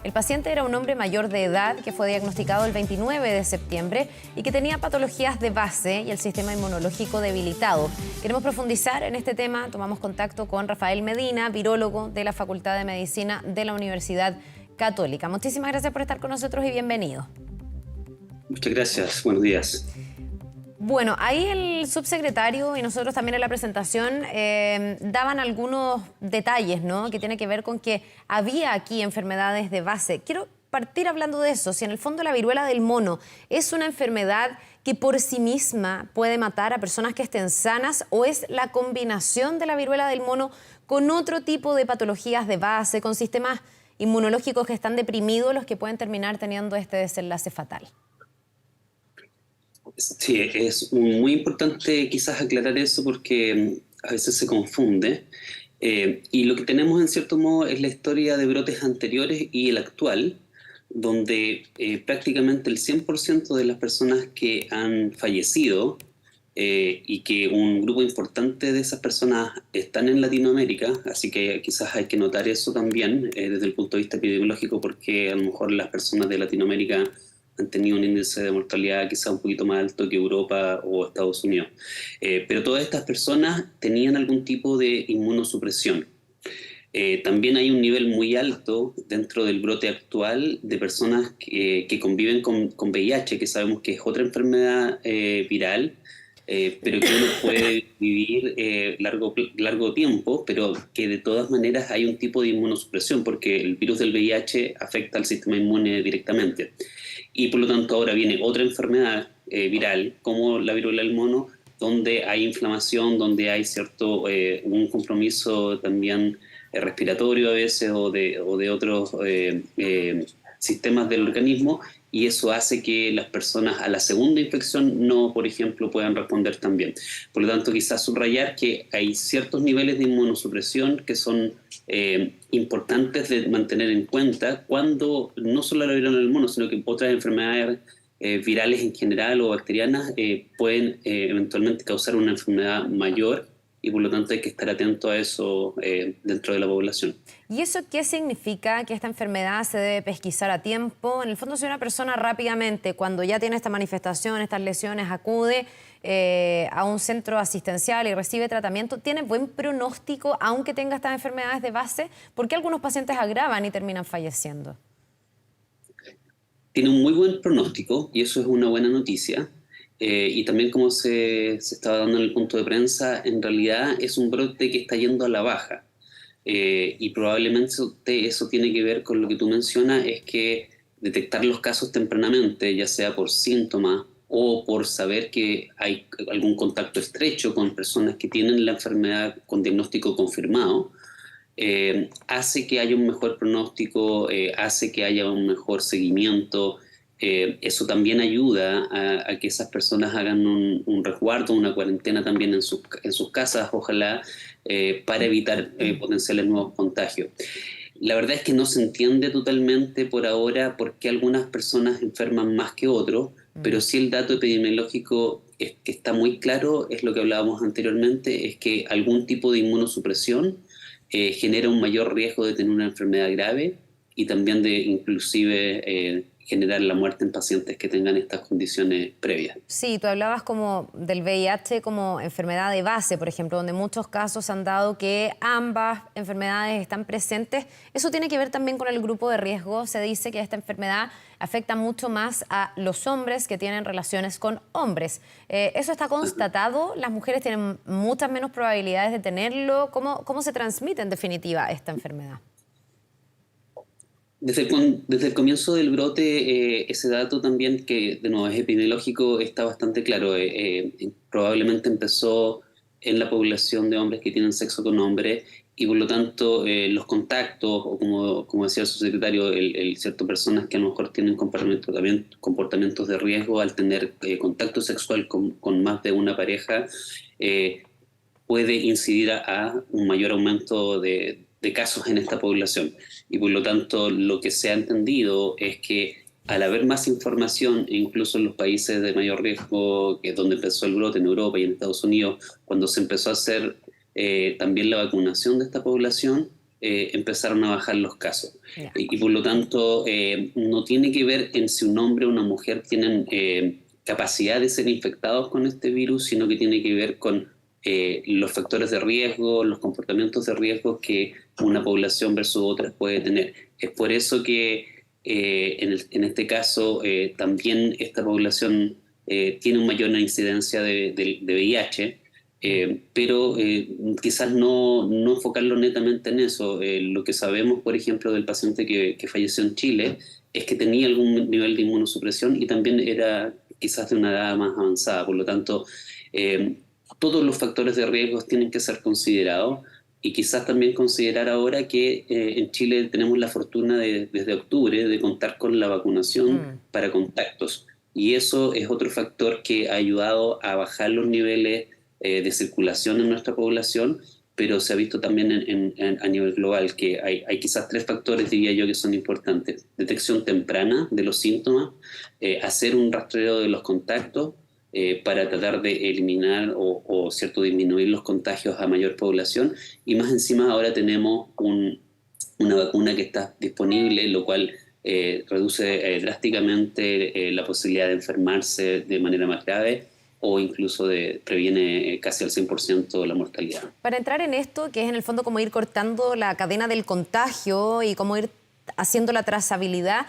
El paciente era un hombre mayor de edad que fue diagnosticado el 29 de septiembre y que tenía patologías de base y el sistema inmunológico debilitado. Queremos profundizar en este tema. Tomamos contacto con Rafael Medina, virólogo de la Facultad de Medicina de la Universidad Católica. Muchísimas gracias por estar con nosotros y bienvenido. Muchas gracias, buenos días. Bueno, ahí el subsecretario y nosotros también en la presentación daban algunos detalles, ¿no?, que tiene que ver con que había aquí enfermedades de base. Quiero partir hablando de eso. Si en el fondo la viruela del mono es una enfermedad que por sí misma puede matar a personas que estén sanas, o es la combinación de la viruela del mono con otro tipo de patologías de base, con sistemas inmunológicos que están deprimidos, los que pueden terminar teniendo este desenlace fatal. Sí, es muy importante quizás aclarar eso porque a veces se confunde. Y lo que tenemos en cierto modo es la historia de brotes anteriores y el actual, donde prácticamente el 100% de las personas que han fallecido y que un grupo importante de esas personas están en Latinoamérica, así que quizás hay que notar eso también desde el punto de vista epidemiológico, porque a lo mejor las personas de Latinoamérica han tenido un índice de mortalidad quizá un poquito más alto que Europa o Estados Unidos. Pero todas estas personas tenían algún tipo de inmunosupresión. También hay un nivel muy alto dentro del brote actual de personas que conviven con VIH, que sabemos que es otra enfermedad viral, pero que uno puede vivir largo tiempo, pero que de todas maneras hay un tipo de inmunosupresión, porque el virus del VIH afecta al sistema inmune directamente. Y por lo tanto ahora viene otra enfermedad viral, como la viruela del mono, donde hay inflamación, donde hay un compromiso también respiratorio a veces o de otros sistemas del organismo, y eso hace que las personas a la segunda infección no, por ejemplo, puedan responder tan bien. Por lo tanto, quizás subrayar que hay ciertos niveles de inmunosupresión que son importantes de mantener en cuenta cuando no solo la viruela del mono, sino que otras enfermedades virales en general o bacterianas pueden eventualmente causar una enfermedad mayor, y por lo tanto hay que estar atento a eso dentro de la población. ¿Y eso qué significa? ¿Que esta enfermedad se debe pesquisar a tiempo? En el fondo, si una persona rápidamente, cuando ya tiene esta manifestación, estas lesiones, acude a un centro asistencial y recibe tratamiento, ¿tiene buen pronóstico aunque tenga estas enfermedades de base? ¿Por qué algunos pacientes agravan y terminan falleciendo? Tiene un muy buen pronóstico y eso es una buena noticia. Y también, como se estaba dando en el punto de prensa, en realidad es un brote que está yendo a la baja. Y probablemente eso tiene que ver con lo que tú mencionas, es que detectar los casos tempranamente, ya sea por síntomas o por saber que hay algún contacto estrecho con personas que tienen la enfermedad con diagnóstico confirmado, hace que haya un mejor pronóstico, hace que haya un mejor seguimiento. Eso también ayuda a que esas personas hagan un resguardo, una cuarentena también en sus casas, ojalá, para evitar potenciales nuevos contagios. La verdad es que no se entiende totalmente por ahora por qué algunas personas enferman más que otros, pero sí el dato epidemiológico que está muy claro, es lo que hablábamos anteriormente, es que algún tipo de inmunosupresión genera un mayor riesgo de tener una enfermedad grave y también de inclusive generar la muerte en pacientes que tengan estas condiciones previas. Sí, tú hablabas como del VIH como enfermedad de base, por ejemplo, donde muchos casos han dado que ambas enfermedades están presentes. Eso tiene que ver también con el grupo de riesgo. Se dice que esta enfermedad afecta mucho más a los hombres que tienen relaciones con hombres. ¿Eso está constatado? ¿Las mujeres tienen muchas menos probabilidades de tenerlo? ¿Cómo se transmite en definitiva esta enfermedad? Desde el comienzo del brote, ese dato también, que de nuevo es epidemiológico, está bastante claro. Probablemente empezó en la población de hombres que tienen sexo con hombres, y por lo tanto los contactos, o como decía el subsecretario, ciertas personas que a lo mejor tienen comportamientos de riesgo al tener contacto sexual con más de una pareja, puede incidir a un mayor aumento de casos en esta población. Y por lo tanto, lo que se ha entendido es que al haber más información, e incluso en los países de mayor riesgo, que es donde empezó el brote, en Europa y en Estados Unidos, cuando se empezó a hacer también la vacunación de esta población, empezaron a bajar los casos. Ya. Y por lo tanto, no tiene que ver en si un hombre o una mujer tienen capacidad de ser infectados con este virus, sino que tiene que ver con los factores de riesgo, los comportamientos de riesgo que una población versus otras puede tener. Es por eso que en este caso también esta población tiene una mayor incidencia de VIH, pero quizás no enfocarlo netamente en eso. Lo que sabemos, por ejemplo, del paciente que falleció en Chile es que tenía algún nivel de inmunosupresión y también era quizás de una edad más avanzada. Por lo tanto, eh, todos los factores de riesgo tienen que ser considerados y quizás también considerar ahora que en Chile tenemos la fortuna desde octubre de contar con la vacunación Mm. para contactos. Y eso es otro factor que ha ayudado a bajar los niveles de circulación en nuestra población, pero se ha visto también a nivel global que hay quizás tres factores, diría yo, que son importantes. Detección temprana de los síntomas, hacer un rastreo de los contactos para tratar de eliminar cierto, disminuir los contagios a mayor población, y más encima ahora tenemos una vacuna que está disponible, lo cual reduce drásticamente la posibilidad de enfermarse de manera más grave o incluso previene casi al 100% la mortalidad. Para entrar en esto, que es en el fondo como ir cortando la cadena del contagio y cómo ir haciendo la trazabilidad,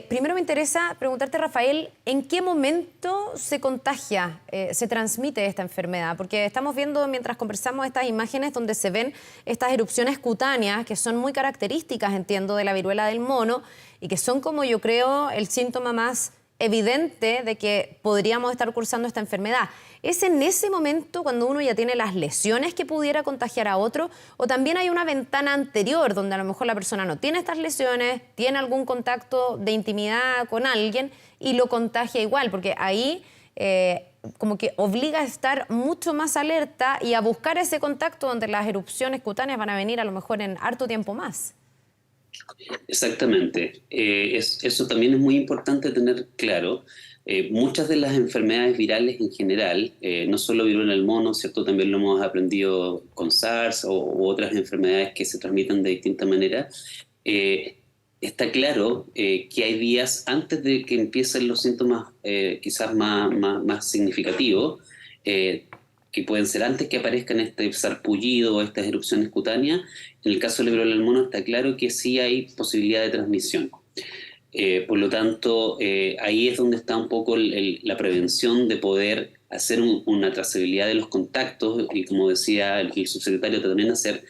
primero me interesa preguntarte, Rafael, ¿en qué momento se contagia, se transmite esta enfermedad? Porque estamos viendo, mientras conversamos, estas imágenes donde se ven estas erupciones cutáneas, que son muy características, entiendo, de la viruela del mono, y que son, como yo creo, el síntoma más evidente de que podríamos estar cursando esta enfermedad. ¿Es en ese momento cuando uno ya tiene las lesiones que pudiera contagiar a otro? ¿O también hay una ventana anterior donde a lo mejor la persona no tiene estas lesiones, tiene algún contacto de intimidad con alguien y lo contagia igual? Porque ahí como que obliga a estar mucho más alerta y a buscar ese contacto donde las erupciones cutáneas van a venir a lo mejor en harto tiempo más. Exactamente. Eso también es muy importante tener claro. Muchas de las enfermedades virales en general, no solo viruela del mono, ¿cierto? También lo hemos aprendido con SARS u otras enfermedades que se transmiten de distinta manera. Está claro que hay días antes de que empiecen los síntomas quizás más significativos, que pueden ser antes que aparezcan este sarpullido o estas erupciones cutáneas. En el caso del viruela del mono está claro que sí hay posibilidad de transmisión. Por lo tanto, ahí es donde está un poco la prevención de poder hacer una trazabilidad de los contactos y, como decía el subsecretario, también hacer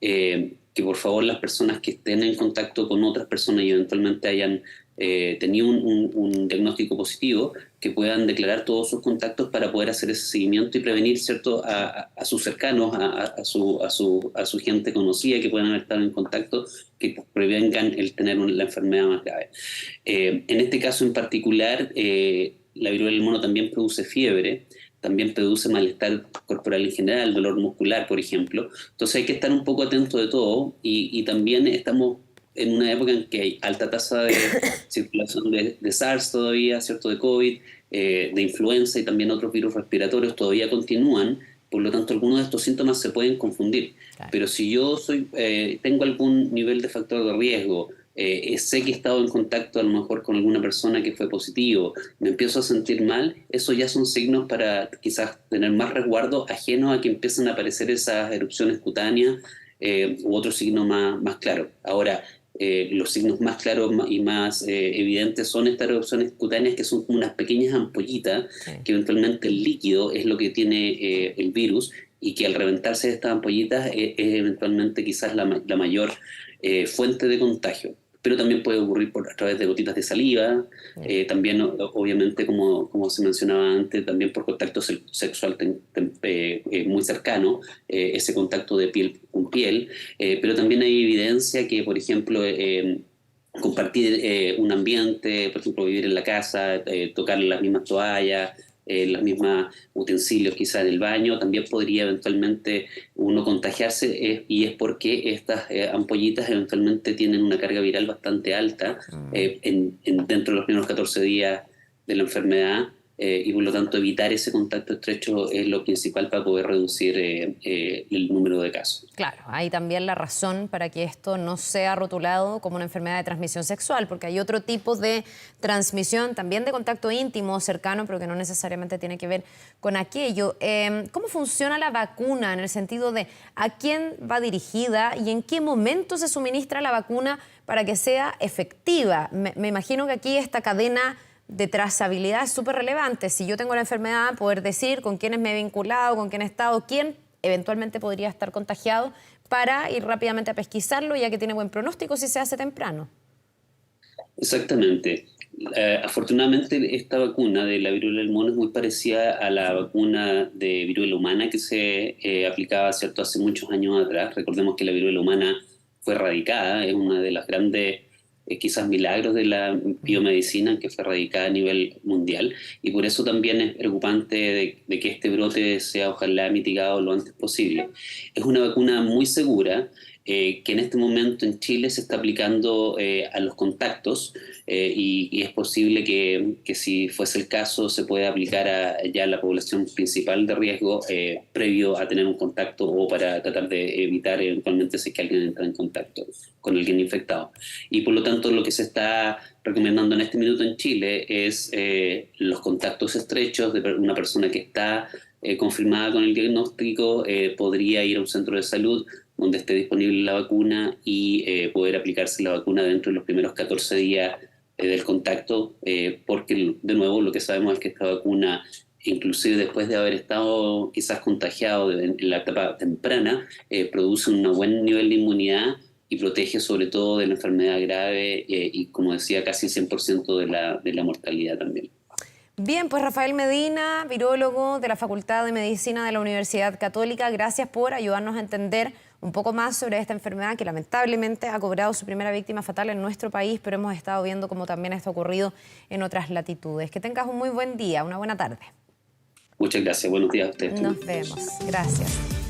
que por favor las personas que estén en contacto con otras personas y eventualmente hayan tenido un diagnóstico positivo, que puedan declarar todos sus contactos para poder hacer ese seguimiento y prevenir, ¿cierto?, a sus cercanos, a su gente conocida que puedan haber estado en contacto, que prevengan el tener la enfermedad más grave. En este caso en particular, la viruela del mono también produce fiebre, también produce malestar corporal en general, dolor muscular, por ejemplo. Entonces hay que estar un poco atento de todo y también estamos en una época en que hay alta tasa de circulación de SARS todavía, ¿cierto?, de COVID, de influenza y también otros virus respiratorios todavía continúan. Por lo tanto, algunos de estos síntomas se pueden confundir. Claro. Pero si yo tengo algún nivel de factor de riesgo, sé que he estado en contacto a lo mejor con alguna persona que fue positivo, me empiezo a sentir mal, eso ya son signos para quizás tener más resguardo, ajenos a que empiecen a aparecer esas erupciones cutáneas u otro signo más claro. Ahora, los signos más claros y más evidentes son estas erupciones cutáneas, que son como unas pequeñas ampollitas, Sí. que eventualmente el líquido es lo que tiene el virus, y que al reventarse estas ampollitas es eventualmente quizás la mayor fuente de contagio. Pero también puede ocurrir a través de gotitas de saliva, también obviamente como se mencionaba antes, también por contacto sexual muy cercano, ese contacto de piel con piel, pero también hay evidencia que, por ejemplo, compartir un ambiente, por ejemplo, vivir en la casa, tocar las mismas toallas, los mismos utensilios quizá en el baño, también podría eventualmente uno contagiarse, y es porque estas ampollitas eventualmente tienen una carga viral bastante alta dentro de los primeros 14 días de la enfermedad, y por lo tanto evitar ese contacto estrecho es lo principal para poder reducir el número de casos. Claro, hay también la razón para que esto no sea rotulado como una enfermedad de transmisión sexual, porque hay otro tipo de transmisión, también de contacto íntimo, cercano, pero que no necesariamente tiene que ver con aquello. ¿Cómo funciona la vacuna en el sentido de a quién va dirigida y en qué momento se suministra la vacuna para que sea efectiva? Me imagino que aquí esta cadena de trazabilidad es súper relevante. Si yo tengo la enfermedad, poder decir con quiénes me he vinculado, con quién he estado, quién eventualmente podría estar contagiado para ir rápidamente a pesquisarlo, ya que tiene buen pronóstico si se hace temprano. Exactamente. Afortunadamente esta vacuna de la viruela del mono es muy parecida a la vacuna de viruela humana que se aplicaba, ¿cierto?, hace muchos años atrás. Recordemos que la viruela humana fue erradicada, es una de las grandes quizás milagros de la biomedicina que fue erradicada a nivel mundial, y por eso también es preocupante de que este brote sea ojalá mitigado lo antes posible. Es una vacuna muy segura, que en este momento en Chile se está aplicando a los contactos, y es posible que si fuese el caso se pueda aplicar a ya la población principal de riesgo, previo a tener un contacto o para tratar de evitar eventualmente si es que alguien entra en contacto con alguien infectado. Y por lo tanto lo que se está recomendando en este minuto en Chile es los contactos estrechos de una persona que está confirmada con el diagnóstico, podría ir a un centro de salud donde esté disponible la vacuna y poder aplicarse la vacuna dentro de los primeros 14 días del contacto, porque de nuevo lo que sabemos es que esta vacuna, inclusive después de haber estado quizás contagiado en la etapa temprana, produce un buen nivel de inmunidad y protege sobre todo de la enfermedad grave, y como decía, casi el 100% de la mortalidad también. Bien, pues Rafael Medina, virólogo de la Facultad de Medicina de la Universidad Católica, gracias por ayudarnos a entender un poco más sobre esta enfermedad que lamentablemente ha cobrado su primera víctima fatal en nuestro país, pero hemos estado viendo cómo también esto ha ocurrido en otras latitudes. Que tengas un muy buen día, una buena tarde. Muchas gracias, buenos días a ustedes. Nos vemos, gracias.